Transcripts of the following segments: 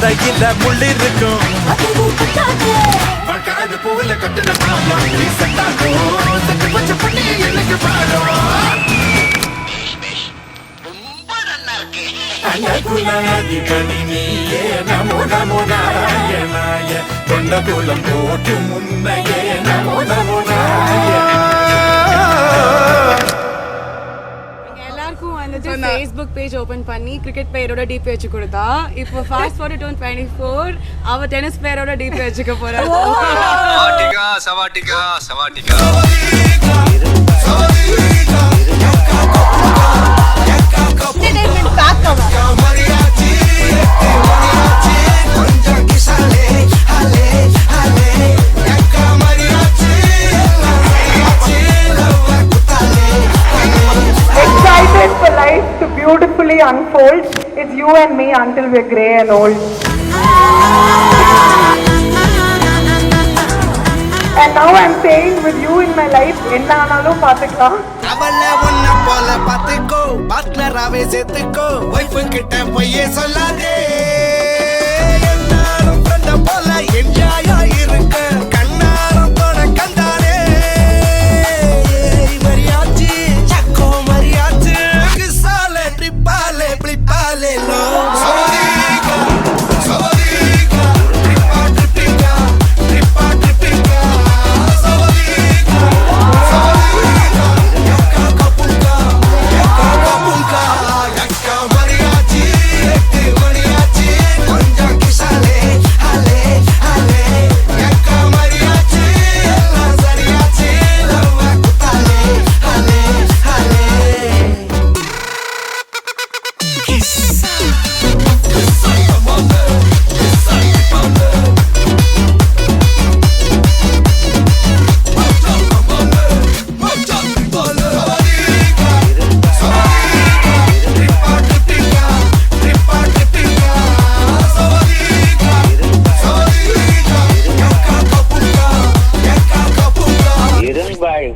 சந்தையில முள்ளி இருக்கும் பூவில கட்டுன நமோ நமோ நாராயணாய தொண்டகுலம் போட்டு முன்னையே நமோ நமோ Facebook page open பண்ணி cricket player-ஓட DP வச்சு கொடுத்தா இப்போ fast forward to 24 அவ tennis player-ஓட DP வச்சுக்க போறா. சவாட்டிகா excited for life to beautifully unfold. It's you and me until we're grey and old. And now I'm saying with you in my life, enna aanalum paathukalam. அவளை ஒன்ன போல பாத்துக்கோ, பார்ட்னராவே சேர்த்துக்கோ, wife கிட்ட பொய்யே சொல்லாதே. எல்லாரும் ஃப்ரெண்ட போல என்ஜாயா இருக்க, கண்ணாரம் போன கண்டானே. மரியாச்சி சக்கோ மரியாச்சி கிசாலே ட்ரிப்பாலே பிளிப்பாலே லோ சோதிகா சோதிகா ட்ரிப்பா ட்ரிப்பிகா ட்ரிப்பா ட்ரிப்பிகா சோதிகா சோதிகா யக்கா கப்புங்கா யக்கா கப்புங்கா யக்கா மரியாச்சி எட்டு மரியாச்சி கொஞ்சம் கிசாலே ஹலே ஹலே யக்கா மரியாச்சி எல்லாம் சரியாச்சி லவ் குத்தாலே ஹலே ஹலே கிஸ்ஸா கிஸ்ஸா கமாண்டே கிஸ்ஸா கமாண்டே மச்சா கமாண்டே மச்சா கமாண்டே சவாதிகா ட்ரிப்பா ட்ரிப்பிகா ட்ரிப்பா ட்ரிப்பிகா சவாதிகா சவாதிகா யக்கா கப்புங்கா யக்கா கப்புங்கா இரும்பாய்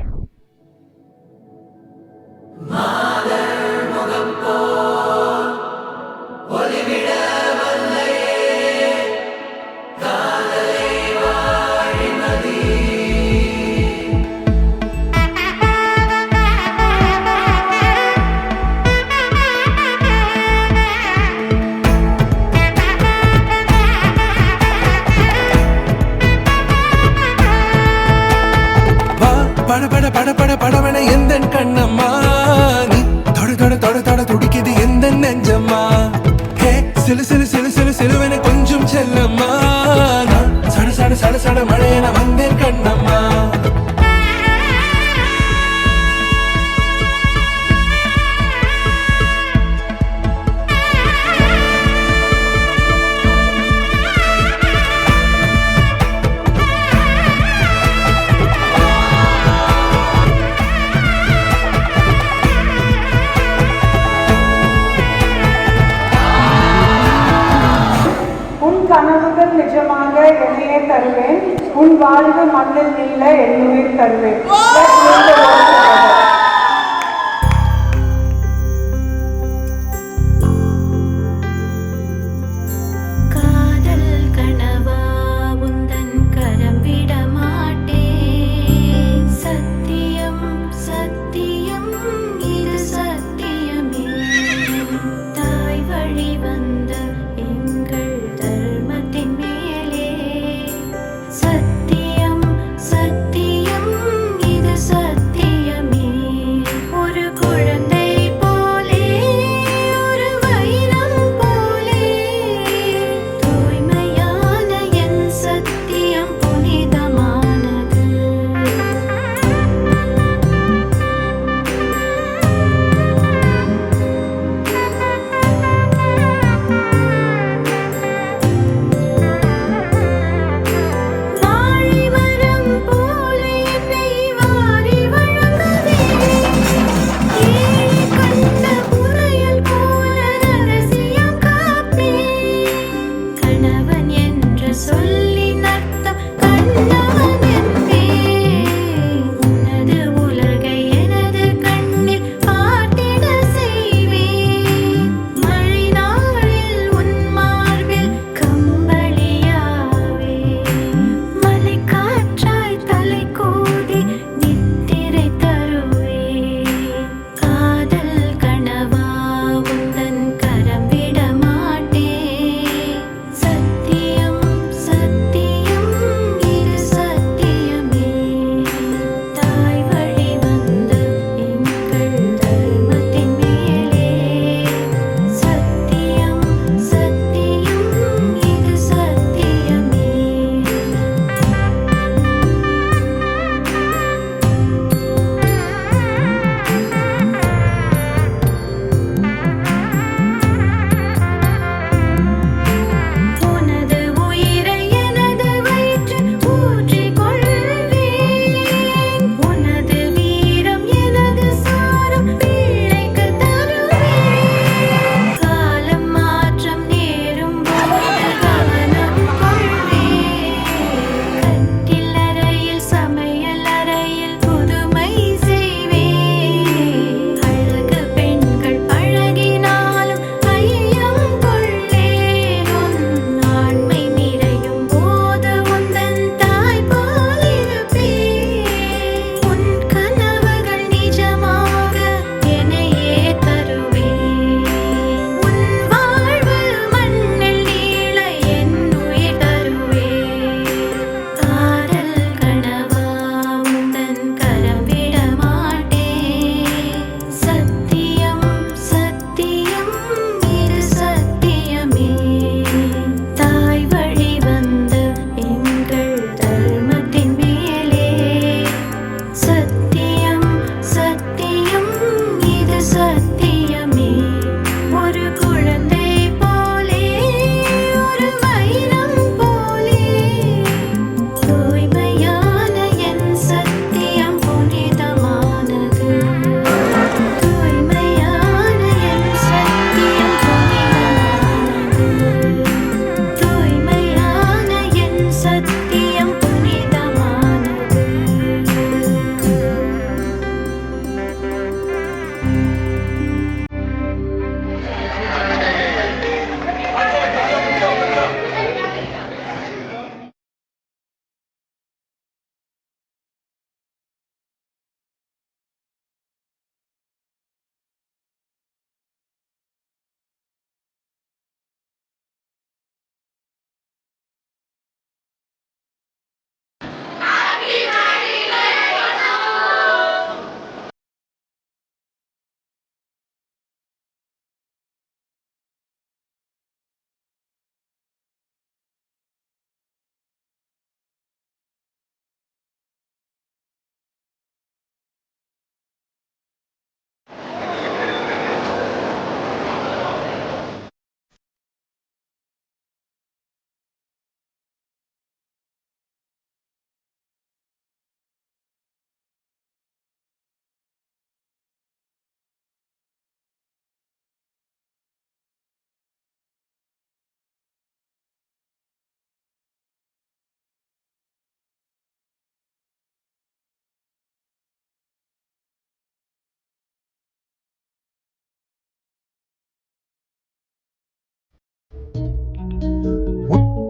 பட பட பட பட படவன எந்தன் கண்ணம்மா நீ தொட தொட தொட தொட துடிக்குது எந்த நெஞ்சம்மா ஹே சிலு சிலு சிலு சிலு சிலுவன கொஞ்சம் செல்லம்மா நான் சட சட சட சட மழையன வந்தேன் கண்ணம்மா உன் கனவுகள் நிஜமாக என்னையே தருவேன், உன் வாழ்வு மண்ணில் நீல என் உயிர் தருவேன். Let's win the world together. காதல் கனவா உந்தன் கரம் விட மாட்டேன் சத்தியம் சத்தியம் இது சத்தியமே தாய் வழி வந்த எங்கள் தர்மத்தின் மேலே சத்தியம் சத்தியம் இது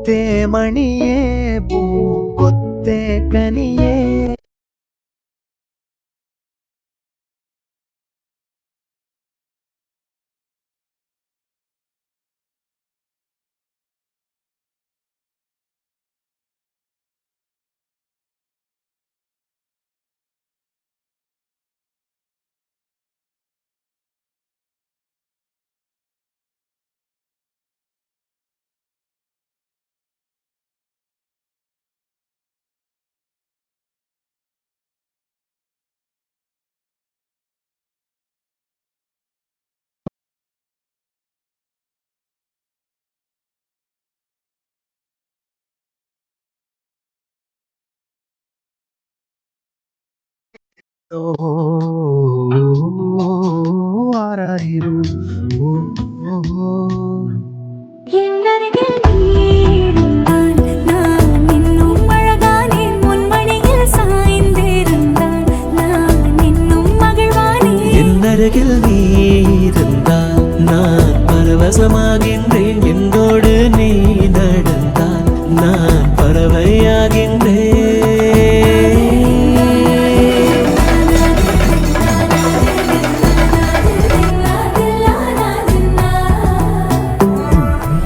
முத்தே மணியே பூங்கொத்தே கனியே. ஓ ஆராரிரோ ஓ ஓ. என்னருகில் நீ இருந்தால் நான் இன்னும் அழகானேன். முன்மணியில் சாய்ந்திருந்தால் நான் இன்னும் மகிழ்வானேன். என்னருகில் நீ இருந்தால் நான் பரவசமாகின்றேன். என்னோடு நீ நடந்தால் நான் பறவையாகின்றேன்.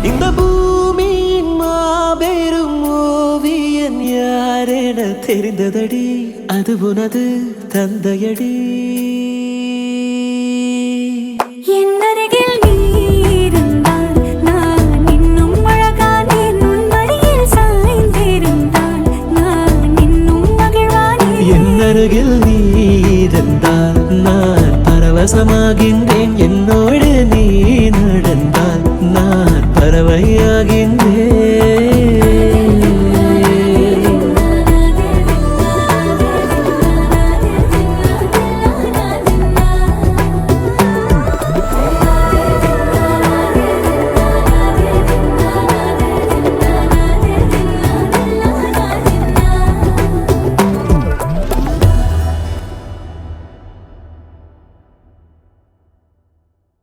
இந்த பூமியின் மாபெரும் ஓவியன் யாரென தெரிந்ததடி, அது உனது தந்தையடி. என்னருகில் நீ இருந்தால் நான் இன்னும் அழகானேன். முன்மணியில் சாய்ந்திருந்தால் நான் இன்னும் மகிழ்வானேன். என்னருகில் நீ இருந்தால் நான் பரவசமாகின்றேன். என்னோடு நீ நடந்தால் நான் பறவையா